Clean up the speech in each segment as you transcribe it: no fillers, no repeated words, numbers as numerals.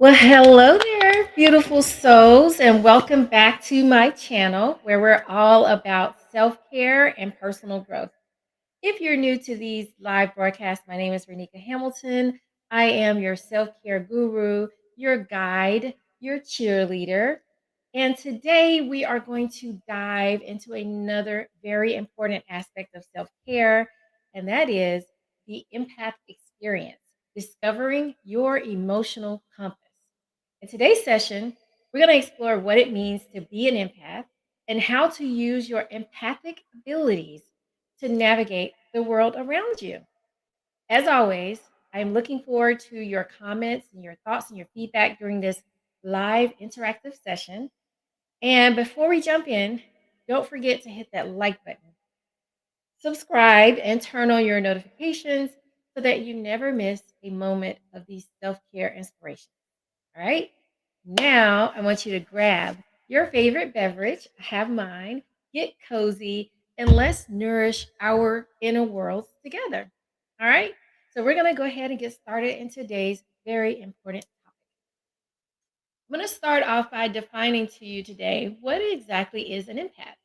Well, hello there, beautiful souls, and welcome back to my channel where we're all about self care and personal growth. If you're new to these live broadcasts, my name is Renika Hamilton. I am your self care guru, your guide, your cheerleader. And today we are going to dive into another very important aspect of self care, and that is the empath experience, discovering your emotional compass. In today's session, we're going to explore what it means to be an empath and how to use your empathic abilities to navigate the world around you. As always, I'm looking forward to your comments and your thoughts and your feedback during this live interactive session. And before we jump in, don't forget to hit that like button, subscribe, and turn on your notifications so that you never miss a moment of these self care inspirations. All right. Now, I want you to grab your favorite beverage. I have mine. Get cozy and let's nourish our inner worlds together. All right. So, we're going to go ahead and get started in today's very important topic. I'm going to start off by defining to you today what exactly is an empath.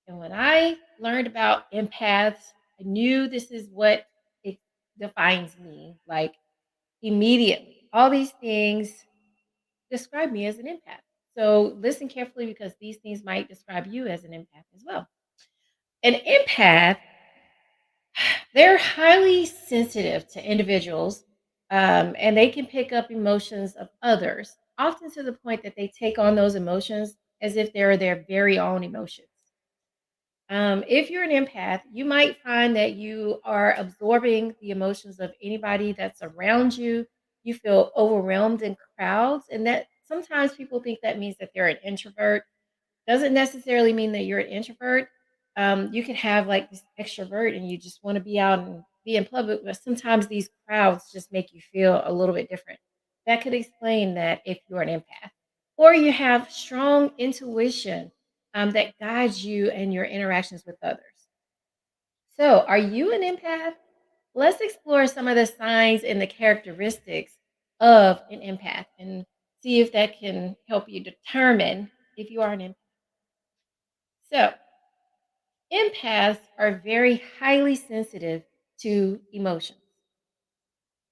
And when I learned about empaths, I knew this is what it defines me like immediately. All these things describe me as an empath. So listen carefully because these things might describe you as an empath as well. An empath, they're highly sensitive to individuals and they can pick up emotions of others, often to the point that they take on those emotions as if they're their very own emotions. If you're an empath, you might find that you are absorbing the emotions of anybody that's around you. You feel overwhelmed in crowds, and that sometimes people think that means that they're an introvert. Doesn't necessarily mean that you're an introvert. You can have like this extrovert and you just want to be out and be in public, but sometimes these crowds just make you feel a little bit different. That could explain that if you're an empath. Or you have strong intuition that guides you and your interactions with others. So, are you an empath? Let's explore some of the signs and the characteristics of an empath and see if that can help you determine if you are an empath. So, empaths are very highly sensitive to emotions.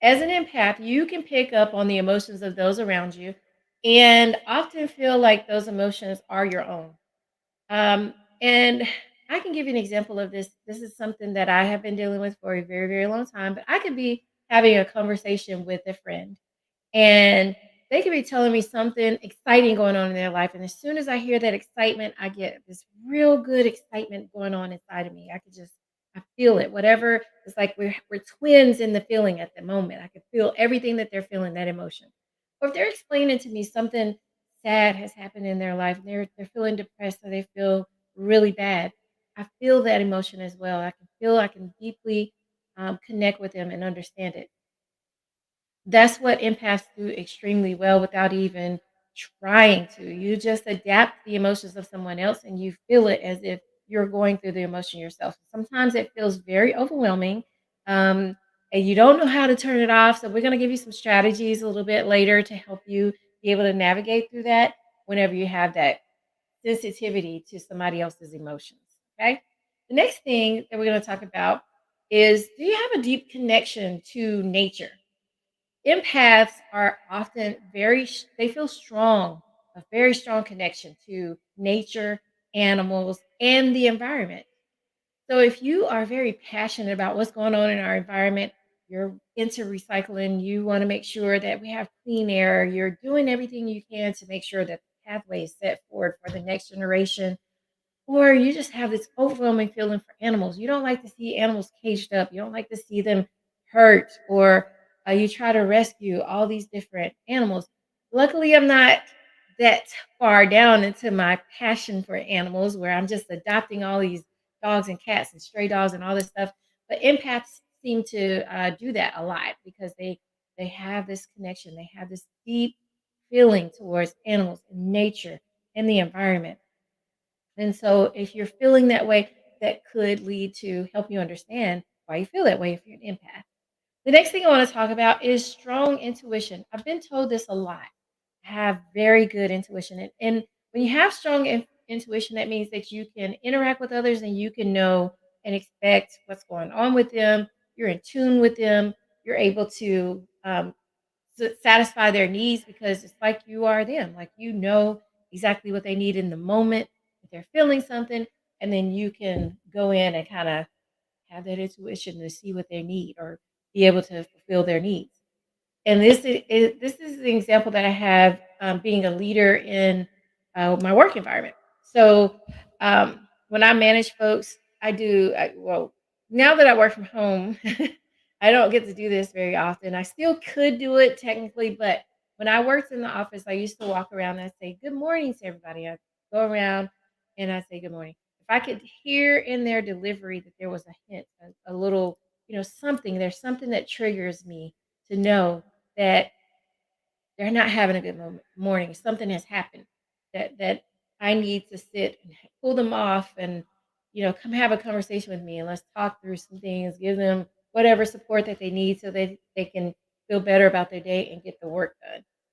As an empath, you can pick up on the emotions of those around you and often feel like those emotions are your own. And I can give you an example of this. This is something that I have been dealing with for a very, very long time, but I could be having a conversation with a friend and they could be telling me something exciting going on in their life. And as soon as I hear that excitement, I get this real good excitement going on inside of me. I feel it. Whatever, it's like we're twins in the feeling at the moment. I can feel everything that they're feeling, that emotion. Or if they're explaining to me something sad has happened in their life, and they're feeling depressed or they feel really bad, I feel that emotion as well. I can deeply connect with them and understand it. That's what empaths do extremely well without even trying to. You just adapt the emotions of someone else and you feel it as if you're going through the emotion yourself. Sometimes it feels very overwhelming and you don't know how to turn it off. So, we're going to give you some strategies a little bit later to help you be able to navigate through that whenever you have that sensitivity to somebody else's emotions. Okay. The next thing that we're going to talk about is, do you have a deep connection to nature? Empaths are often they feel strong, a very strong connection to nature, animals, and the environment. So if you are very passionate about what's going on in our environment, you're into recycling, you want to make sure that we have clean air, you're doing everything you can to make sure that the pathway is set forward for the next generation, or you just have this overwhelming feeling for animals. You don't like to see animals caged up. You don't like to see them hurt, or you try to rescue all these different animals. Luckily, I'm not that far down into my passion for animals where I'm just adopting all these dogs and cats and stray dogs and all this stuff. But empaths seem to do that a lot because they have this connection. They have this deep feeling towards animals and nature and the environment. And so if you're feeling that way, that could lead to help you understand why you feel that way if you're an empath. The next thing I want to talk about is strong intuition. I've been told this a lot. I have very good intuition. And when you have strong intuition, that means that you can interact with others and you can know and expect what's going on with them. You're in tune with them. You're able to satisfy their needs because it's like you are them. Like you know exactly what they need in the moment, if they're feeling something, and then you can go in and kind of have that intuition to see what they need or be able to fulfill their needs. And this is the example that I have, being a leader in my work environment. So when I manage folks, well, now that I work from home, I don't get to do this very often. I still could do it technically, but when I worked in the office, I used to walk around and I'd say good morning to everybody. I go around and I say good morning. If I could hear in their delivery that there was a hint, a little, something, there's something that triggers me to know that they're not having a good morning. Something has happened that I need to sit and pull them off and come have a conversation with me and let's talk through some things. Give them whatever support that they need so that they can feel better about their day and get the work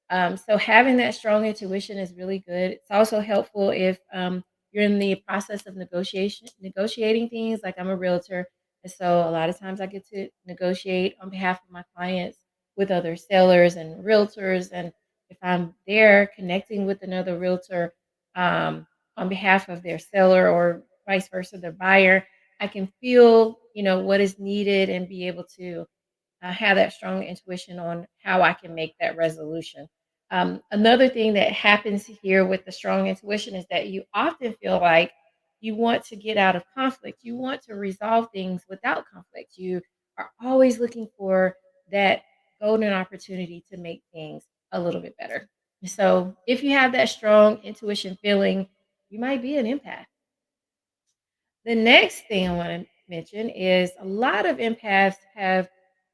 done. So having that strong intuition is really good. It's also helpful if you're in the process of negotiating things. Like I'm a realtor, and so a lot of times I get to negotiate on behalf of my clients with other sellers and realtors. And if I'm there connecting with another realtor um, on behalf of their seller or vice versa, their buyer, I can feel, what is needed and be able to have that strong intuition on how I can make that resolution. Another thing that happens here with the strong intuition is that you often feel like you want to get out of conflict. You want to resolve things without conflict. You are always looking for that golden opportunity to make things a little bit better. So, if you have that strong intuition feeling, you might be an empath. The next thing I want to mention is a lot of empaths have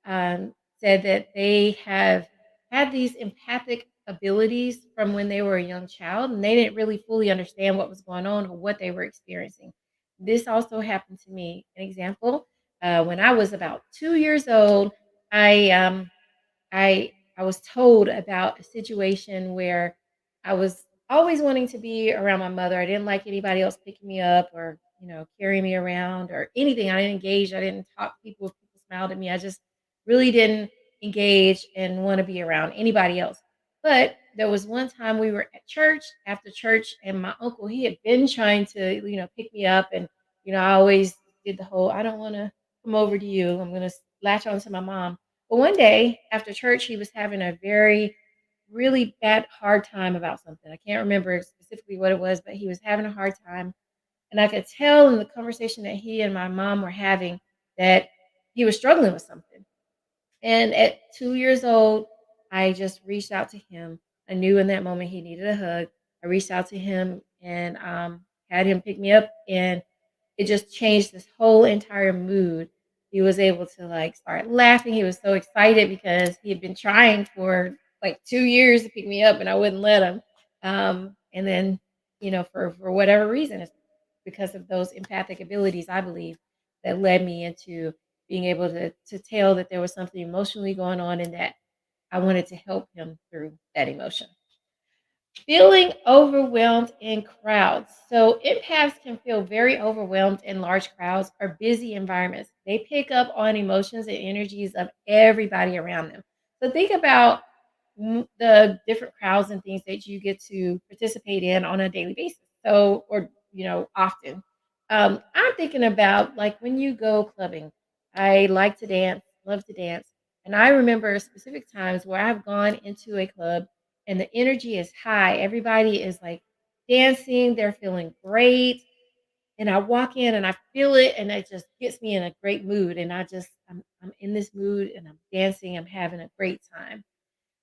said that they have had these empathic abilities from when they were a young child and they didn't really fully understand what was going on or what they were experiencing. This also happened to me. An example, when I was about 2 years old, I I was told about a situation where I was always wanting to be around my mother. I didn't like anybody else picking me up or, carrying me around or anything. I didn't engage. I didn't talk to people if people smiled at me. I just really didn't engage and want to be around anybody else. But there was one time we were at church after church, and my uncle, he had been trying to, pick me up. And, I always did the whole, I don't want to come over to you. I'm going to latch on to my mom. But one day after church, he was having a really bad, hard time about something. I can't remember specifically what it was, but he was having a hard time. And I could tell in the conversation that he and my mom were having that he was struggling with something. And at 2 years old, I just reached out to him. I knew in that moment he needed a hug. I reached out to him and had him pick me up. And it just changed this whole entire mood. He was able to like start laughing. He was so excited because he had been trying for like 2 years to pick me up and I wouldn't let him. And then, for whatever reason, it's because of those empathic abilities, I believe, that led me into being able to tell that there was something emotionally going on and that I wanted to help him through that emotion. Feeling overwhelmed in crowds. So empaths can feel very overwhelmed in large crowds or busy environments. They pick up on emotions and energies of everybody around them. So think about the different crowds and things that you get to participate in on a daily basis. So, or often. I'm thinking about like when you go clubbing. I like to dance, love to dance, and I remember specific times where I've gone into a club and the energy is high. Everybody is like dancing, they're feeling great. And I walk in and I feel it and it just gets me in a great mood. And I'm in this mood and I'm dancing, I'm having a great time.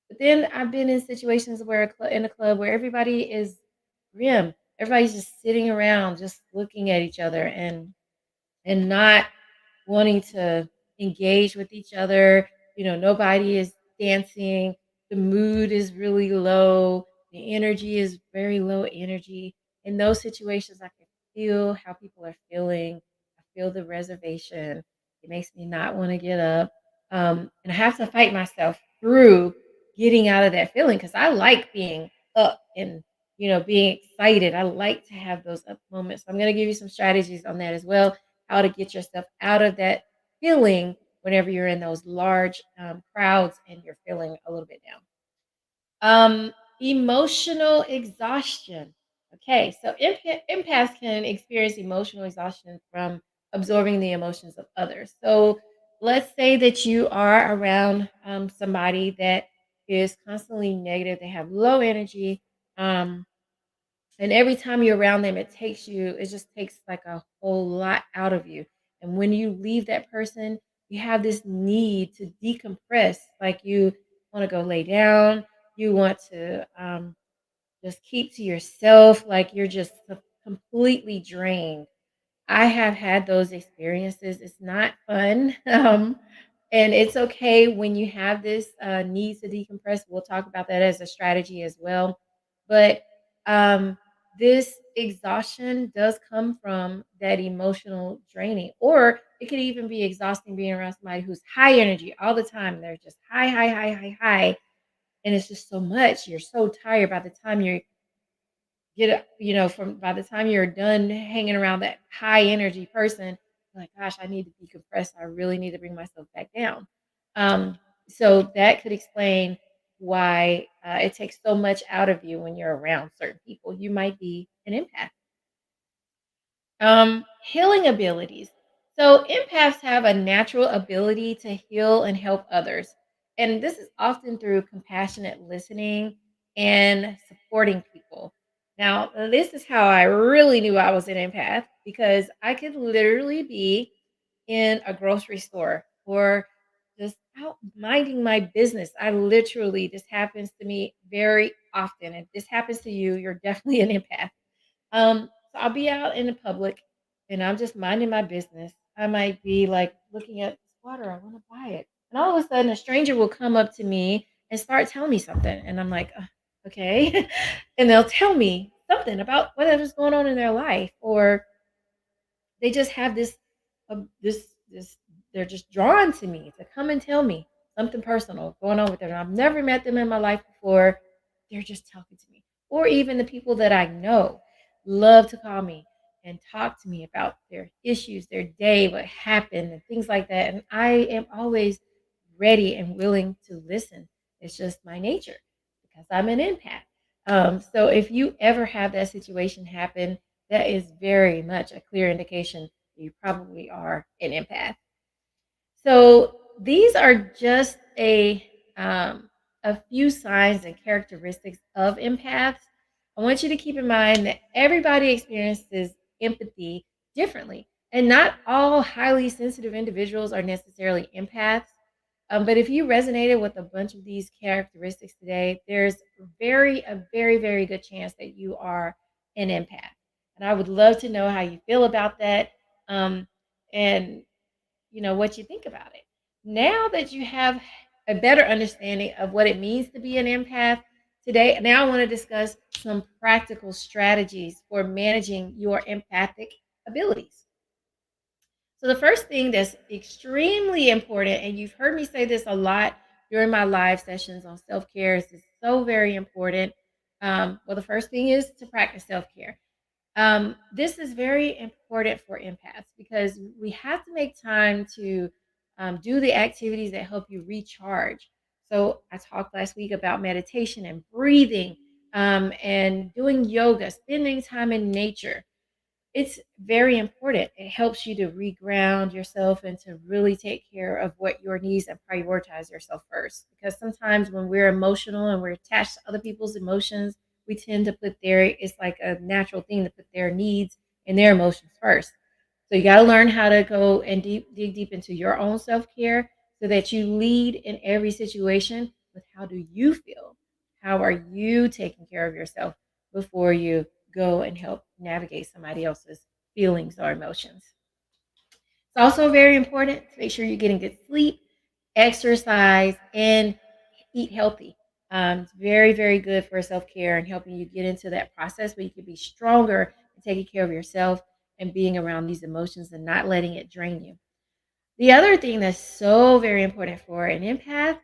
But then I've been in situations where in a club where everybody is grim. Everybody's just sitting around, just looking at each other and not wanting to engage with each other. Nobody is dancing. The mood is really low. The energy is very low energy. In those situations, I can feel how people are feeling. I feel the reservation. It makes me not want to get up. And I have to fight myself through getting out of that feeling because I like being up and being excited. I like to have those up moments. So I'm going to give you some strategies on that as well, how to get yourself out of that feeling whenever you're in those large crowds and you're feeling a little bit down. Emotional exhaustion. Okay, so empaths can experience emotional exhaustion from absorbing the emotions of others. So let's say that you are around somebody that is constantly negative, they have low energy, um, and every time you're around them, it just takes like a whole lot out of you. And when you leave that person, you have this need to decompress, like you want to go lay down, you want to just keep to yourself, like you're just completely drained. I have had those experiences. It's not fun. And it's okay when you have this need to decompress. We'll talk about that as a strategy as well. But um, this exhaustion does come from that emotional draining, or it could even be exhausting being around somebody who's high energy all the time. They're just high, high, high, high, high. And it's just so much. You're so tired by the time you from by the time you're done hanging around that high energy person, you're like, gosh, I need to decompress. I really need to bring myself back down. Um, so that could explain why it takes so much out of you when you're around certain people. You might be an empath. Healing abilities. So empaths have a natural ability to heal and help others. And this is often through compassionate listening and supporting people. Now, this is how I really knew I was an empath because I could literally be in a grocery store or just out minding my business. This happens to me very often. If this happens to you, you're definitely an empath. So I'll be out in the public and I'm just minding my business. I might be like looking at this water, I want to buy it. And all of a sudden, a stranger will come up to me and start telling me something. And I'm like, okay. And they'll tell me something about whatever's going on in their life, or they just have this they're just drawn to me to come and tell me something personal going on with them. I've never met them in my life before. They're just talking to me. Or even the people that I know love to call me and talk to me about their issues, their day, what happened, and things like that. And I am always ready and willing to listen. It's just my nature because I'm an empath. So if you ever have that situation happen, that is very much a clear indication that you probably are an empath. So these are just a few signs and characteristics of empaths. I want you to keep in mind that everybody experiences empathy differently, and not all highly sensitive individuals are necessarily empaths. But if you resonated with a bunch of these characteristics today, there's a very, very good chance that you are an empath. And I would love to know how you feel about that. And what you think about it. Now that you have a better understanding of what it means to be an empath today, now I want to discuss some practical strategies for managing your empathic abilities. So the first thing that's extremely important, and you've heard me say this a lot during my live sessions on self-care, is so very important. Well, the first thing is to practice self-care. This is very important for empaths because we have to make time to do the activities that help you recharge. So I talked last week about meditation and breathing, and doing yoga, spending time in nature. It's very important. It helps you to reground yourself and to really take care of what your needs and prioritize yourself first. Because sometimes when we're emotional and we're attached to other people's emotions, we tend to put it's like a natural thing to put their needs and their emotions first. So you got to learn how to go and dig deep into your own self care so that you lead in every situation with how do you feel? How are you taking care of yourself before you go and help navigate somebody else's feelings or emotions? It's also very important to make sure you're getting good sleep, exercise, and eat healthy. It's very, very good for self care and helping you get into that process where you can be stronger and taking care of yourself and being around these emotions and not letting it drain you. The other thing that's so very important for an empath,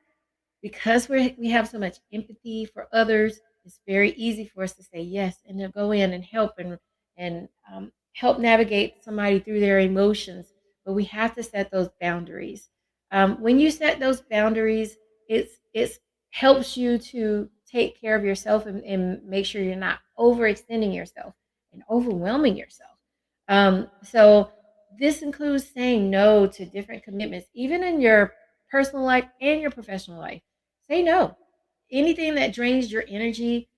because we have so much empathy for others, it's very easy for us to say yes and to go in and help and help navigate somebody through their emotions. But we have to set those boundaries. When you set those boundaries, it's helps you to take care of yourself and make sure you're not overextending yourself and overwhelming yourself. So this includes saying no to different commitments, even in your personal life and your professional life. Say no. Anything that drains your energy,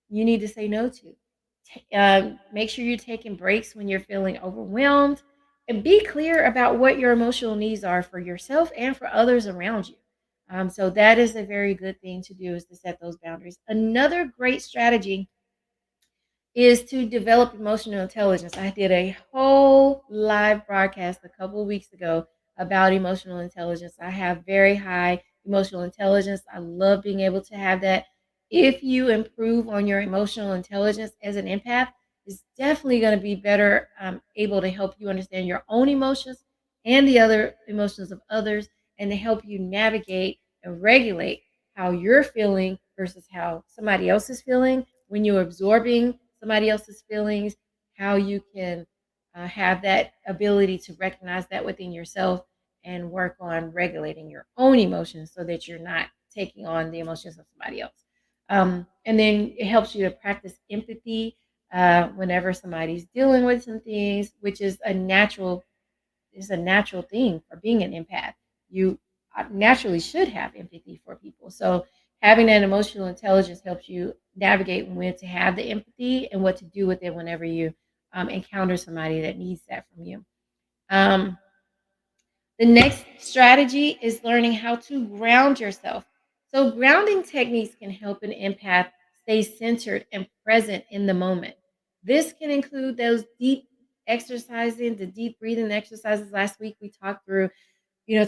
you need to say no to. Make sure you're taking breaks when you're feeling overwhelmed and be clear about what your emotional needs are for yourself and for others around you. So that is a very good thing to do, is to set those boundaries. Another great strategy is to develop emotional intelligence. I did a whole live broadcast a couple of weeks ago about emotional intelligence. I have very high emotional intelligence. I love being able to have that. If you improve on your emotional intelligence as an empath, it's definitely going to be better able to help you understand your own emotions and the other emotions of others, and to help you navigate and regulate how you're feeling versus how somebody else is feeling when you're absorbing somebody else's feelings, how you can have that ability to recognize that within yourself and work on regulating your own emotions so that you're not taking on the emotions of somebody else. And then it helps you to practice empathy whenever somebody's dealing with some things, which is a natural thing for being an empath. You naturally should have empathy for people. So having that emotional intelligence helps you navigate when to have the empathy and what to do with it whenever you encounter somebody that needs that from you. Um, the next strategy is learning how to ground yourself. So, grounding techniques can help an empath stay centered and present in the moment. This can include those deep exercising, the deep breathing exercises. Last week we talked through,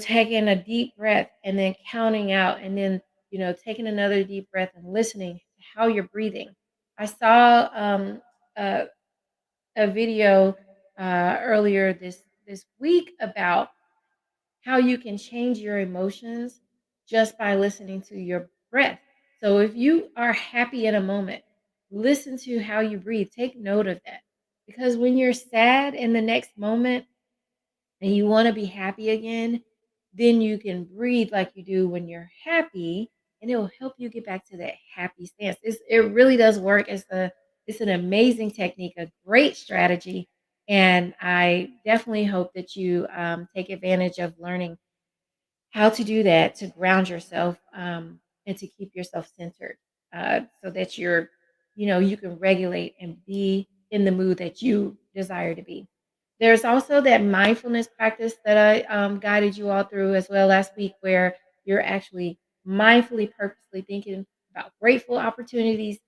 taking a deep breath and then counting out, and then, taking another deep breath and listening to how you're breathing. I saw a, a video earlier this week about how you can change your emotions just by listening to your breath. So if you are happy in a moment, listen to how you breathe. Take note of that. Because when you're sad in the next moment and you want to be happy again, then you can breathe like you do when you're happy, and it will help you get back to that happy stance. It really does work. It's an amazing technique, a great strategy, and I definitely hope that you take advantage of learning how to do that to ground yourself, and to keep yourself centered, so that you can regulate and be in the mood that you desire to be. There's also that mindfulness practice that I guided you all through as well last week, where you're actually mindfully, purposely thinking about grateful opportunities,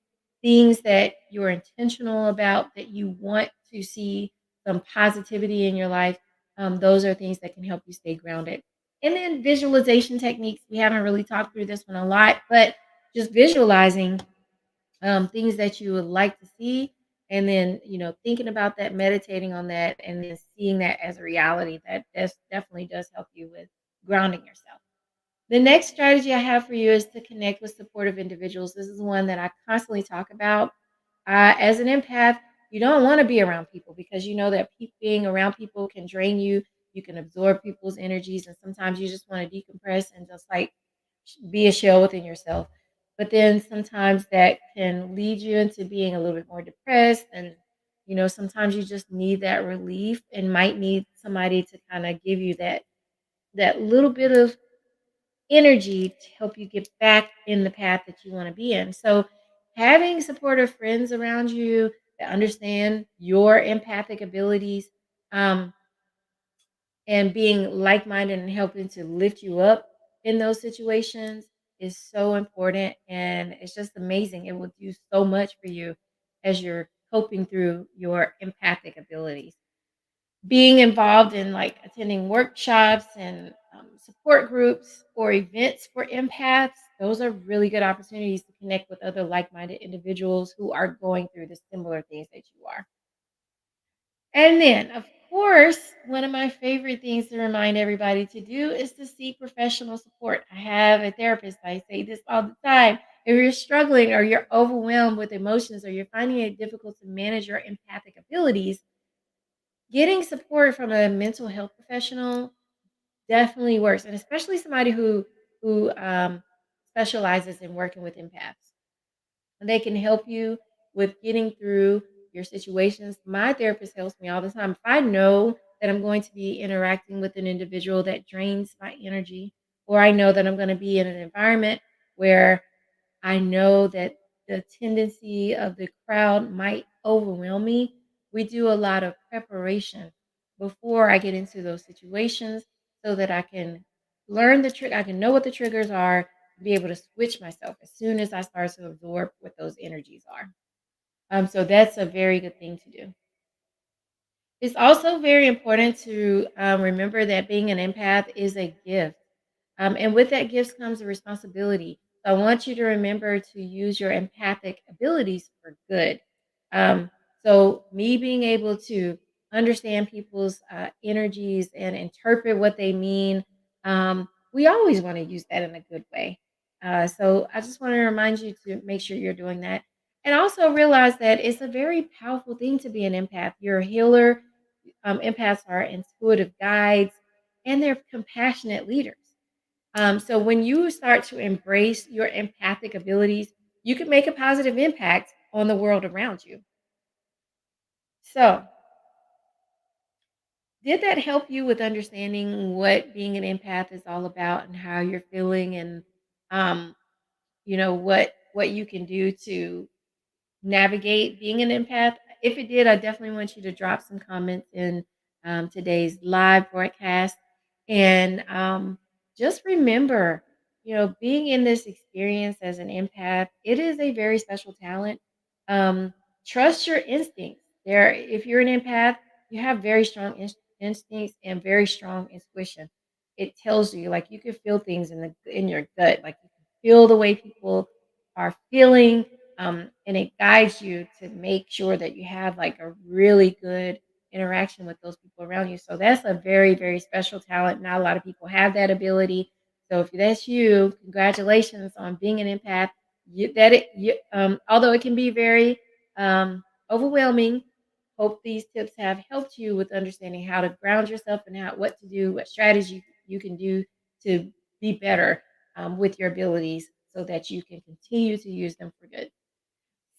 things that you're intentional about, that you want to see some positivity in your life. Those are things that can help you stay grounded. And then visualization techniques. We haven't really talked through this one a lot, but just visualizing things that you would like to see, and then thinking about that, meditating on that, and then seeing that as a reality. That definitely does help you with grounding yourself. The next strategy I have for you is to connect with supportive individuals. This is one that I constantly talk about. As an empath, you don't want to be around people because you know that being around people can drain you. You can absorb people's energies, and sometimes you just want to decompress and just like be a shell within yourself. But then sometimes that can lead you into being a little bit more depressed, and sometimes you just need that relief and might need somebody to kind of give you that little bit of energy to help you get back in the path that you want to be in. So, having supportive friends around you that understand your empathic abilities, um, and being like minded and helping to lift you up in those situations is so important. And it's just amazing. It will do so much for you as you're coping through your empathic abilities. Being involved in like attending workshops and support groups or events for empaths, those are really good opportunities to connect with other like-minded individuals who are going through the similar things that you are. And then, of course, one of my favorite things to remind everybody to do is to seek professional support. I have a therapist. I say this all the time. If you're struggling or you're overwhelmed with emotions or you're finding it difficult to manage your empathic abilities, getting support from a mental health professional definitely works, and especially somebody who specializes in working with empaths. And they can help you with getting through your situations. My therapist helps me all the time. If I know that I'm going to be interacting with an individual that drains my energy, or I know that I'm going to be in an environment where I know that the tendency of the crowd might overwhelm me, we do a lot of preparation before I get into those situations so that I can learn the trick. I can know what the triggers are, be able to switch myself as soon as I start to absorb what those energies are. So that's a very good thing to do. It's also very important to remember that being an empath is a gift. And with that gift comes a responsibility. So I want you to remember to use your empathic abilities for good. Um, so, me being able to understand people's energies and interpret what they mean, we always want to use that in a good way. So, I just want to remind you to make sure you're doing that. And also realize that it's a very powerful thing to be an empath. You're a healer. Empaths are intuitive guides and they're compassionate leaders. So when you start to embrace your empathic abilities, you can make a positive impact on the world around you. So, did that help you with understanding what being an empath is all about and how you're feeling and um, what you can do to navigate being an empath? If it did, I definitely want you to drop some comments in today's live broadcast. And just remember, being in this experience as an empath, it is a very special talent. Um, Trust your instincts. If you're an empath, you have very strong instincts and very strong intuition. It tells you, like you can feel things in your gut, like you can feel the way people are feeling, and it guides you to make sure that you have like a really good interaction with those people around you. So that's a very, very special talent. Not a lot of people have that ability. So if that's you, congratulations on being an empath. Although it can be very overwhelming, hope these tips have helped you with understanding how to ground yourself and what to do, what strategy you can do to be better with your abilities so that you can continue to use them for good.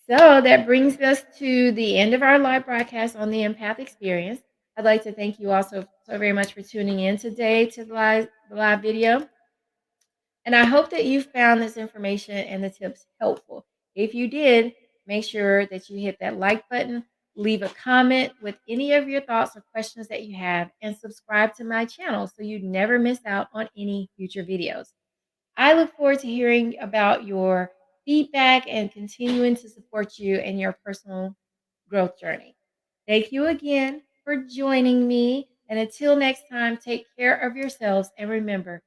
So that brings us to the end of our live broadcast on the empath experience. I'd like to thank you also so very much for tuning in today to the live video. And I hope that you found this information and the tips helpful. If you did, make sure that you hit that like button, leave a comment with any of your thoughts or questions that you have, and subscribe to my channel so you never miss out on any future videos. I look forward to hearing about your feedback and continuing to support you in your personal growth journey. Thank you again for joining me. And until next time, take care of yourselves and remember,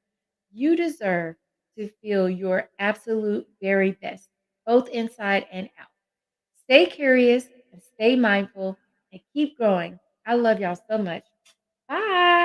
you deserve to feel your absolute very best, both inside and out. Stay curious and stay mindful and keep growing. I love y'all so much. Bye.